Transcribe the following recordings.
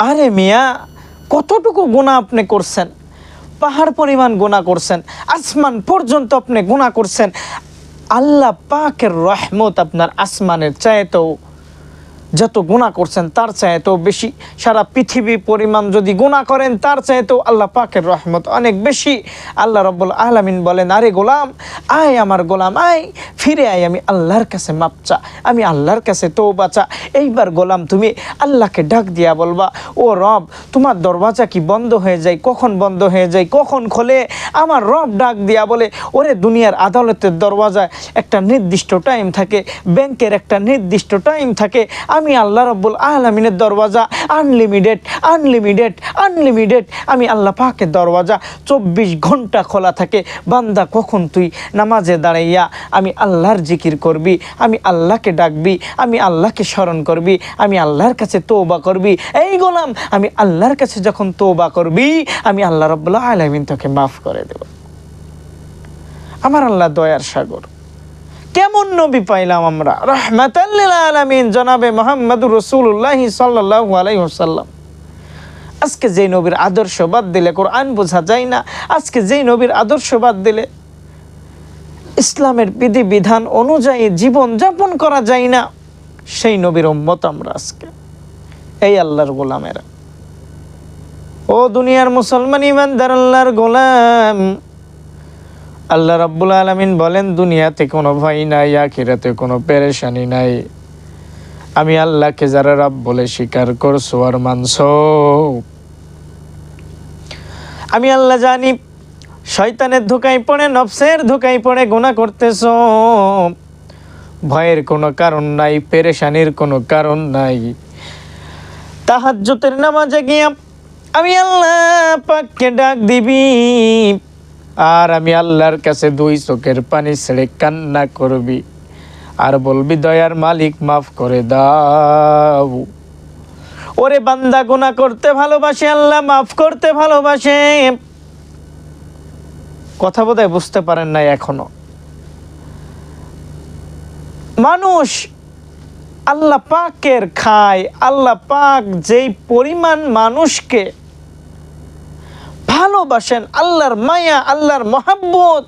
আরে মিয়া, কতটুকু গুনাহ আপনি করছেন? পাহাড় পরিমাণ গুনাহ করছেন, আসমান পর্যন্ত আপনি গুনাহ করছেন। আল্লাহ পাকের রহমত আপনার আসমানের চাইতেও, যত গুনাহ করছেন তার চাইতেও বেশি। সারা পৃথিবী পরিমাণ যদি গুনাহ করেন তার চাইতেও আল্লাহ পাকের রহমত অনেক বেশি। আল্লাহ রাব্বুল আলামিন বলেন, আরে গোলাম আয়, আমার গোলাম আয়, ফিরে আয়, আমি আল্লাহর কাছে মাপ চা, আমি আল্লাহর কাছে তওবা চা। এইবার গোলাম তুমি আল্লাহকে ডাক দিয়া বলবা, ও রব, তোমার দরওয়াজা কি বন্ধ হয়ে যায়? কখন বন্ধ হয়ে যায়, কখন খোলে? আমার রব ডাক দিয়া বলে, ওরে দুনিয়ার আদালতের দরওয়াজায় একটা নির্দিষ্ট টাইম থাকে, ব্যাংকের একটা নির্দিষ্ট টাইম থাকে, আমি আল্লাহ রাব্বুল আলামিনের দরওয়াজা আনলিমিটেড আনলিমিটেড আনলিমিটেড। আমি আল্লাহ পাকের দরওয়াজা 24 ঘন্টা খোলা থাকে। বান্দা, কখন তুই নামাজে দাঁড়াইয়া আমি আল্লাহর জিকির করবি, আমি আল্লাহকে ডাকবি, আমি আল্লাহকে স্মরণ করবি, আমি আল্লাহর কাছে তওবা করবি। এই গোলাম, আমি আল্লাহর কাছে যখন তওবা করবি, আমি আল্লাহ রাব্বুল আলামিন তোকে মাফ করে দেব। আমার আল্লাহ দয়ার সাগর। কেমন নবী পাইলাম আমরা, রাহমাতাল লিল আলামিন জনাবে মুহাম্মদুর রাসূলুল্লাহ সাল্লাল্লাহু আলাইহি ওয়াসাল্লাম। আজকে যেই নবীর আদর্শ বাদ দিলে কোরআন বোঝা যায় না, আজকে যেই নবীর আদর্শ বাদ দিলে ইসলামের বিধিবিধান অনুযায়ী জীবন যাপন করা যায় না, সেই নবীর উম্মত আমরা আজকে। এই আল্লাহর গোলামেরা, ও দুনিয়ার মুসলমান ইমানদার আল্লাহর গোলাম, আল্লাহ রাব্বুল আলামিন বলেন, দুনিয়াতে কোনো ভয় নাই, আখিরাতে কোনো পেরেশানি নাই। আমি আল্লাহকে যারা রব বলে স্বীকার করছো আর মানছো, আমি আল্লাহ জানি শয়তানের ধোঁকায় পড়ে, নফসের ধোঁকায় পড়ে গুনাহ করতেছো। ভয়ের কোনো কারণ নাই, পেরেশানির কোনো কারণ নাই। তাহাজ্জুদের নামাজে গিয়ে আমি আল্লাহ পাককে ডাক দিবি, আর আমি আল্লাহর কাছে 2 চোখের পানি ছেড়ে কান্না করবি, আর বলবি, দয়ার মালিক মাফ করে দাও। ওরে বান্দা, গুনাহ করতে ভালোবাসে, আল্লাহ মাফ করতে ভালোবাসে। কথা বোধহয় বুঝতে পারেন নাই এখনো। মানুষ আল্লাহ পাকের খায়, আল্লাহ পাক যেই পরিমাণ মানুষকে ভালোবাসেন, আল্লাহর মায়া, আল্লাহর মহাব্বত,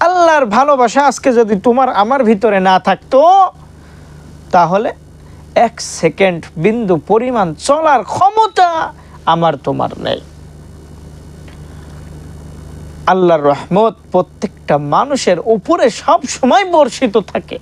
আল্লাহর ভালোবাসা আজকে যদি তোমার আমার ভিতরে না থাকতো, তাহলে 1 সেকেন্ড বিন্দু পরিমাণ চলার ক্ষমতা আমার তোমার নেই। আল্লাহর রহমত প্রত্যেকটা মানুষের উপরে সব সময় বর্ষিত থাকে।